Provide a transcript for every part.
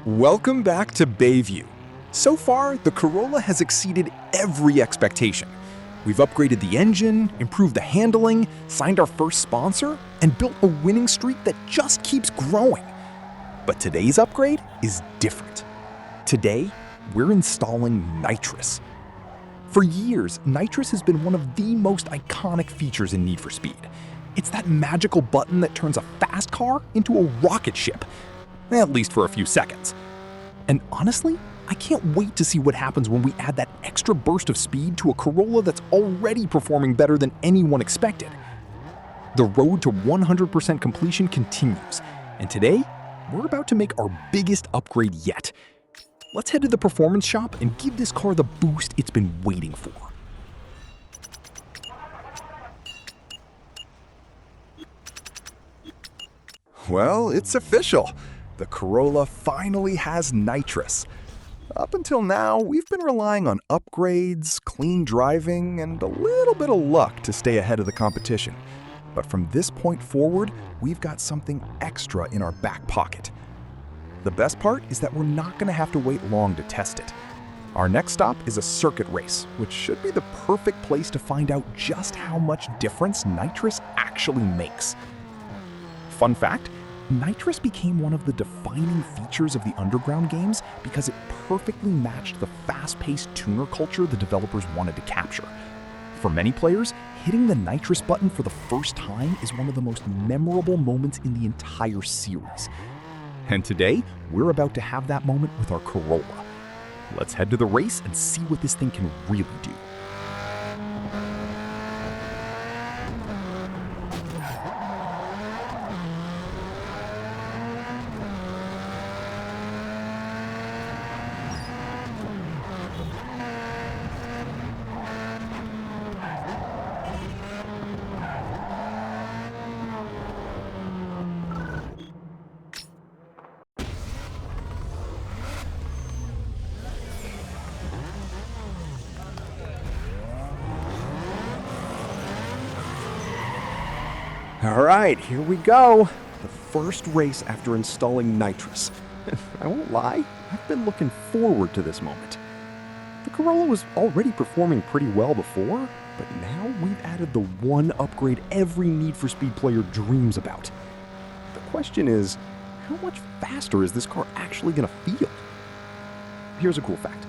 Welcome back to Bayview. So far, the Corolla has exceeded every expectation. We've upgraded the engine, improved the handling, signed our first sponsor, and built a winning streak that just keeps growing. But today's upgrade is different. Today, we're installing Nitrous. For years, Nitrous has been one of the most iconic features in Need for Speed. It's that magical button that turns a fast car into a rocket ship, at least for a few seconds. And honestly, I can't wait to see what happens when we add that extra burst of speed to a Corolla that's already performing better than anyone expected. The road to 100% completion continues, and today, we're about to make our biggest upgrade yet. Let's head to the performance shop and give this car the boost it's been waiting for. Well, it's official. The Corolla finally has Nitrous. Up until now, we've been relying on upgrades, clean driving, and a little bit of luck to stay ahead of the competition. But from this point forward, we've got something extra in our back pocket. The best part is that we're not going to have to wait long to test it. Our next stop is a circuit race, which should be the perfect place to find out just how much difference Nitrous actually makes. Fun fact, Nitrous became one of the defining features of the Underground games because it perfectly matched the fast-paced tuner culture the developers wanted to capture. For many players, hitting the Nitrous button for the first time is one of the most memorable moments in the entire series. And today, we're about to have that moment with our Corolla. Let's head to the race and see what this thing can really do. All right, here we go. The first race after installing Nitrous. I won't lie, I've been looking forward to this moment. The Corolla was already performing pretty well before, but now we've added the one upgrade every Need for Speed player dreams about. The question is, how much faster is this car actually going to feel? Here's a cool fact.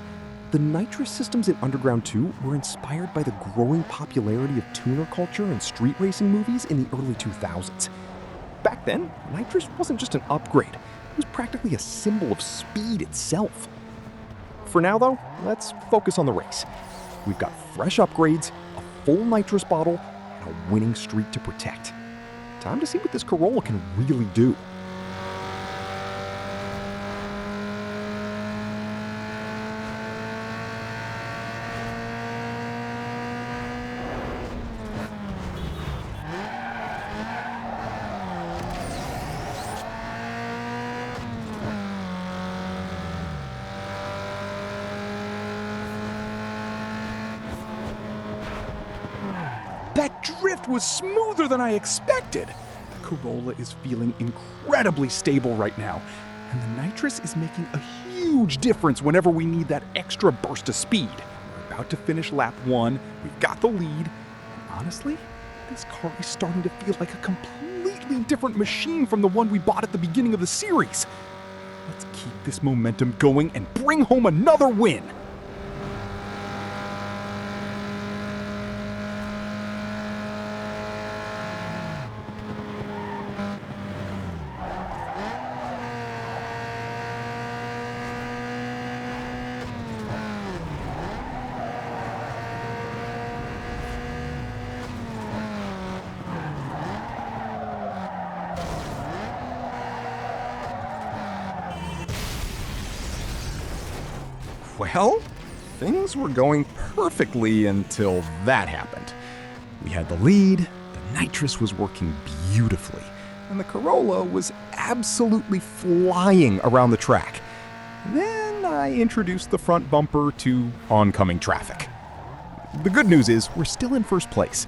The Nitrous systems in Underground 2 were inspired by the growing popularity of tuner culture and street racing movies in the early 2000s. Back then, Nitrous wasn't just an upgrade, it was practically a symbol of speed itself. For now though, let's focus on the race. We've got fresh upgrades, a full Nitrous bottle, and a winning streak to protect. Time to see what this Corolla can really do. That drift was smoother than I expected. The Corolla is feeling incredibly stable right now, and the Nitrous is making a huge difference whenever we need that extra burst of speed. We're about to finish lap 1, we've got the lead, and honestly, this car is starting to feel like a completely different machine from the one we bought at the beginning of the series. Let's keep this momentum going and bring home another win. Well, things were going perfectly until that happened. We had the lead, the Nitrous was working beautifully, and the Corolla was absolutely flying around the track. Then I introduced the front bumper to oncoming traffic. The good news is we're still in first place.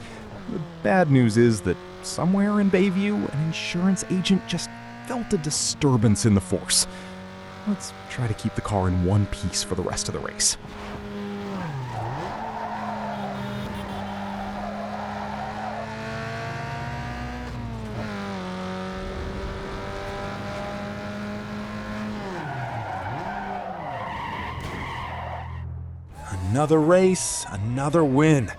The bad news is that somewhere in Bayview, an insurance agent just felt a disturbance in the force. Let's try to keep the car in one piece for the rest of the race. Another race, another win.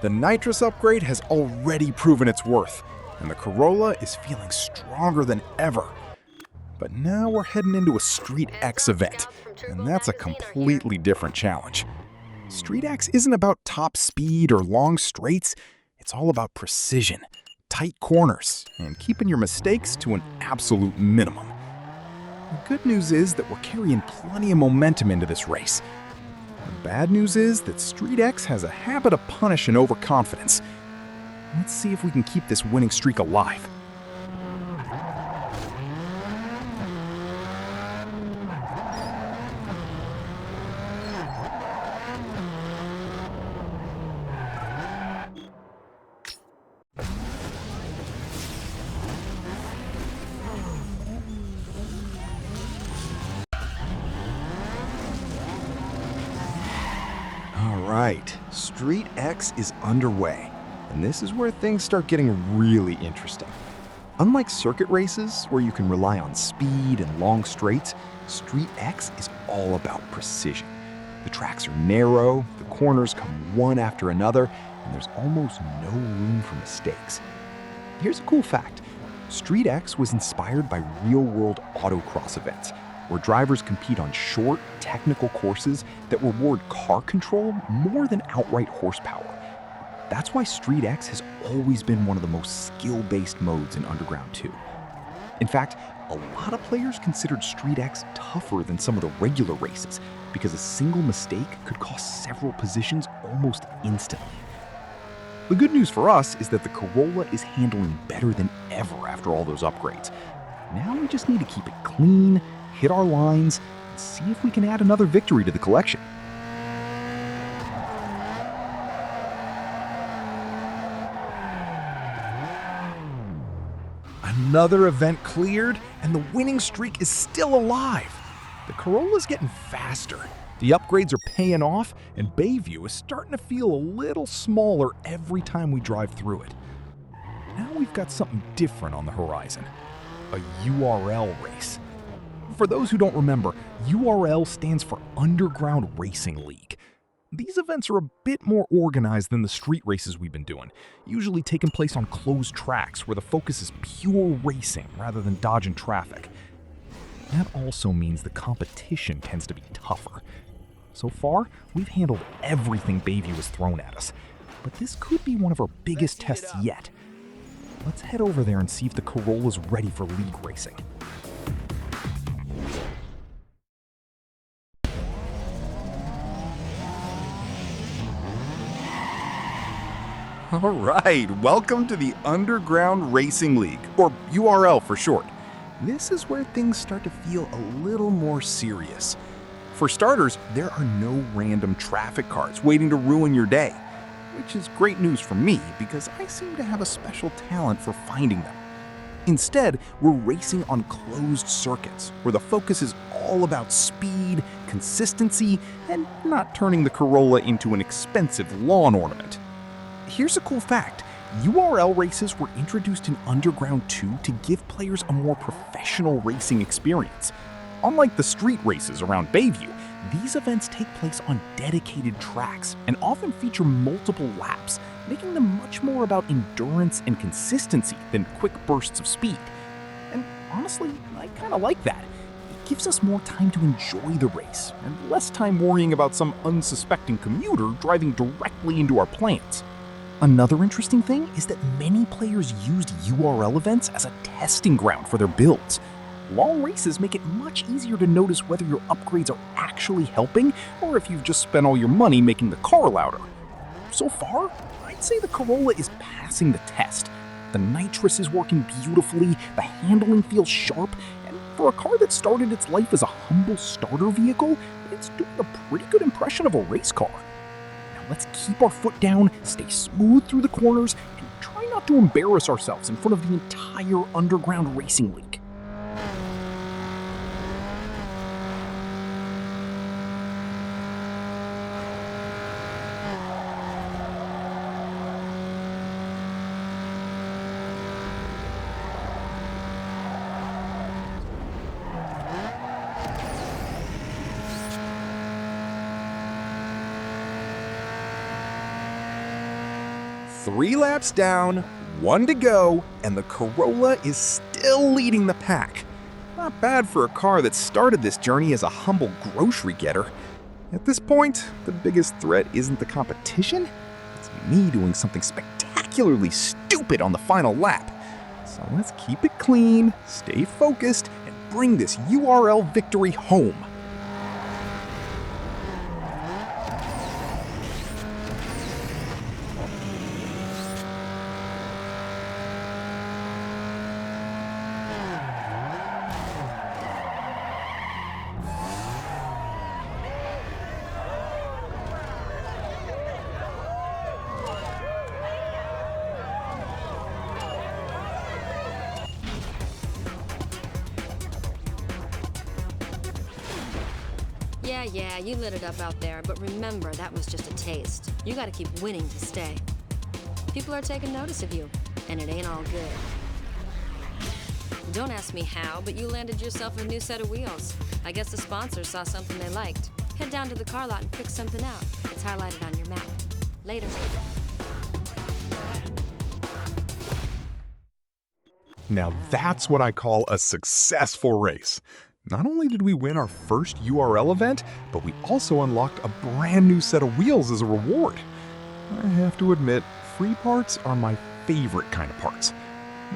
The Nitrous upgrade has already proven its worth, and the Corolla is feeling stronger than ever. But now we're heading into a Street X event, and that's a completely different challenge. Street X isn't about top speed or long straights, it's all about precision, tight corners, and keeping your mistakes to an absolute minimum. The good news is that we're carrying plenty of momentum into this race. The bad news is that Street X has a habit of punishing overconfidence. Let's see if we can keep this winning streak alive. Right, Street X is underway, and this is where things start getting really interesting. Unlike circuit races, where you can rely on speed and long straights, Street X is all about precision. The tracks are narrow, the corners come one after another, and there's almost no room for mistakes. Here's a cool fact. Street X was inspired by real-world autocross events, where drivers compete on short, technical courses that reward car control more than outright horsepower. That's why Street X has always been one of the most skill-based modes in Underground 2. In fact, a lot of players considered Street X tougher than some of the regular races because a single mistake could cost several positions almost instantly. The good news for us is that the Corolla is handling better than ever after all those upgrades. Now we just need to keep it clean, hit our lines, and see if we can add another victory to the collection. Another event cleared, and the winning streak is still alive. The Corolla's getting faster, the upgrades are paying off, and Bayview is starting to feel a little smaller every time we drive through it. Now we've got something different on the horizon, a U.R.L. race. For those who don't remember, U.R.L. stands for Underground Racing League. These events are a bit more organized than the street races we've been doing, usually taking place on closed tracks where the focus is pure racing rather than dodging traffic. That also means the competition tends to be tougher. So far, we've handled everything Bayview has thrown at us, but this could be one of our biggest tests yet. Let's head over there and see if the Corolla's ready for league racing. All right, welcome to the Underground Racing League, or U.R.L. for short. This is where things start to feel a little more serious. For starters, there are no random traffic cars waiting to ruin your day, which is great news for me because I seem to have a special talent for finding them. Instead, we're racing on closed circuits, where the focus is all about speed, consistency, and not turning the Corolla into an expensive lawn ornament. Here's a cool fact. U.R.L. races were introduced in Underground 2 to give players a more professional racing experience. Unlike the street races around Bayview, these events take place on dedicated tracks and often feature multiple laps, making them much more about endurance and consistency than quick bursts of speed. And honestly, I kind of like that. It gives us more time to enjoy the race and less time worrying about some unsuspecting commuter driving directly into our plans. Another interesting thing is that many players used U.R.L. events as a testing ground for their builds. Long races make it much easier to notice whether your upgrades are actually helping or if you've just spent all your money making the car louder. So far, I'd say the Corolla is passing the test. The Nitrous is working beautifully, the handling feels sharp, and for a car that started its life as a humble starter vehicle, it's doing a pretty good impression of a race car. Let's keep our foot down, stay smooth through the corners, and try not to embarrass ourselves in front of the entire Underground Racing League. 3 laps down, 1 to go, and the Corolla is still leading the pack. Not bad for a car that started this journey as a humble grocery getter. At this point, the biggest threat isn't the competition, it's me doing something spectacularly stupid on the final lap. So let's keep it clean, stay focused, and bring this U.R.L. victory home. Yeah, you lit it up out there, but remember, that was just a taste. You gotta keep winning to stay. People are taking notice of you, and it ain't all good. Don't ask me how, but you landed yourself a new set of wheels. I guess the sponsor saw something they liked. Head down to the car lot and pick something out. It's highlighted on your map. Later. Now that's what I call a successful race. Not only did we win our first U.R.L. event, but we also unlocked a brand new set of wheels as a reward. I have to admit, free parts are my favorite kind of parts.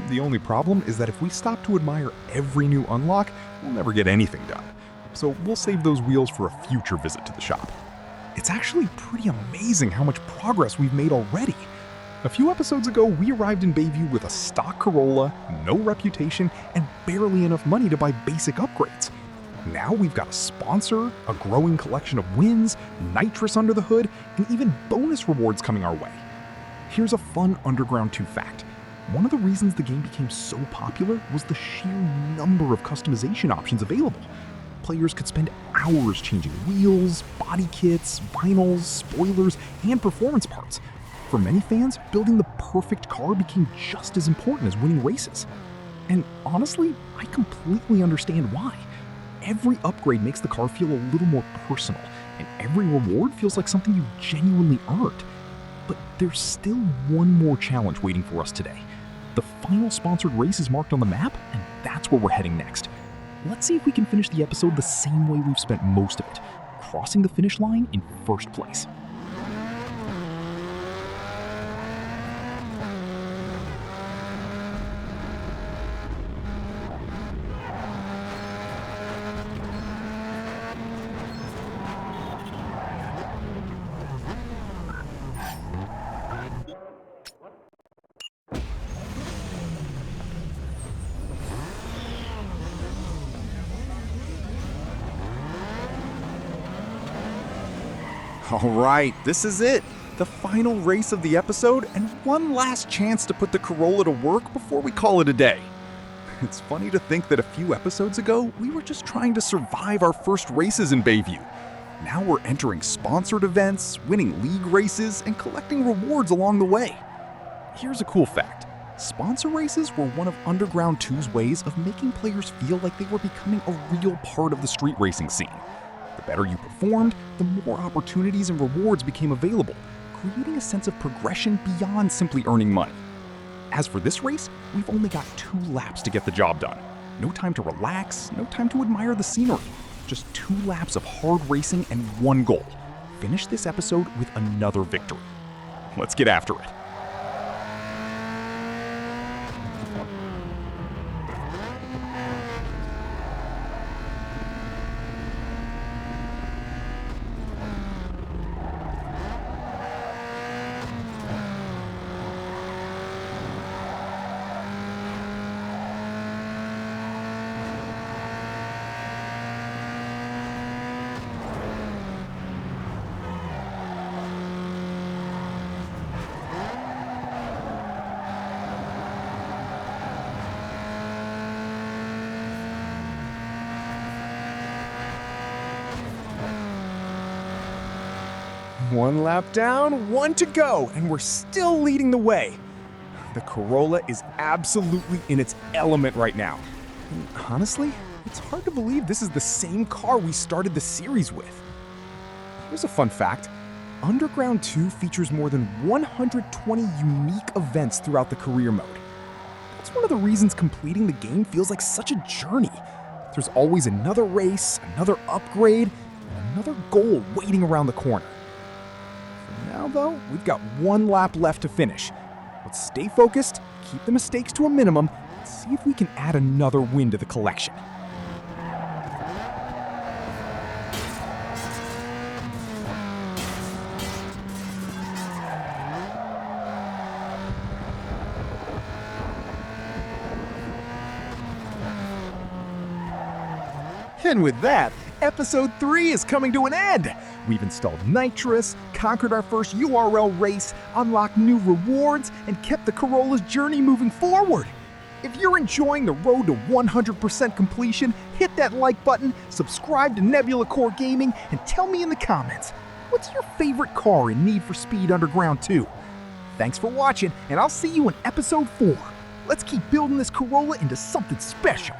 The only problem is that if we stop to admire every new unlock, we'll never get anything done. So we'll save those wheels for a future visit to the shop. It's actually pretty amazing how much progress we've made already. A few episodes ago, we arrived in Bayview with a stock Corolla, no reputation, and barely enough money to buy basic upgrades. Now we've got a sponsor, a growing collection of wins, Nitrous under the hood, and even bonus rewards coming our way. Here's a fun Underground 2 fact. One of the reasons the game became so popular was the sheer number of customization options available. Players could spend hours changing wheels, body kits, vinyls, spoilers, and performance parts. For many fans, building the perfect car became just as important as winning races. And honestly, I completely understand why. Every upgrade makes the car feel a little more personal, and every reward feels like something you genuinely earned. But there's still one more challenge waiting for us today. The final sponsored race is marked on the map, and that's where we're heading next. Let's see if we can finish the episode the same way we've spent most of it, crossing the finish line in first place. All right, this is it. The final race of the episode and one last chance to put the Corolla to work before we call it a day. It's funny to think that a few episodes ago, we were just trying to survive our first races in Bayview. Now we're entering sponsored events, winning league races, and collecting rewards along the way. Here's a cool fact. Sponsor races were one of Underground 2's ways of making players feel like they were becoming a real part of the street racing scene. The better you performed, the more opportunities and rewards became available, creating a sense of progression beyond simply earning money. As for this race, we've only got 2 laps to get the job done. No time to relax, no time to admire the scenery. Just 2 laps of hard racing and one goal. Finish this episode with another victory. Let's get after it. One lap down, 1 to go, and we're still leading the way. The Corolla is absolutely in its element right now. And honestly, it's hard to believe this is the same car we started the series with. Here's a fun fact. Underground 2 features more than 120 unique events throughout the career mode. That's one of the reasons completing the game feels like such a journey. There's always another race, another upgrade, and another goal waiting around the corner. For now, though, we've got one lap left to finish. Let's stay focused, keep the mistakes to a minimum, and see if we can add another win to the collection. And with that, Episode 3 is coming to an end. We've installed Nitrous, conquered our first U.R.L. race, unlocked new rewards, and kept the Corolla's journey moving forward. If you're enjoying the road to 100% completion, hit that like button, subscribe to Nebula Core Gaming, and tell me in the comments, what's your favorite car in Need for Speed Underground 2? Thanks for watching, and I'll see you in Episode 4. Let's keep building this Corolla into something special.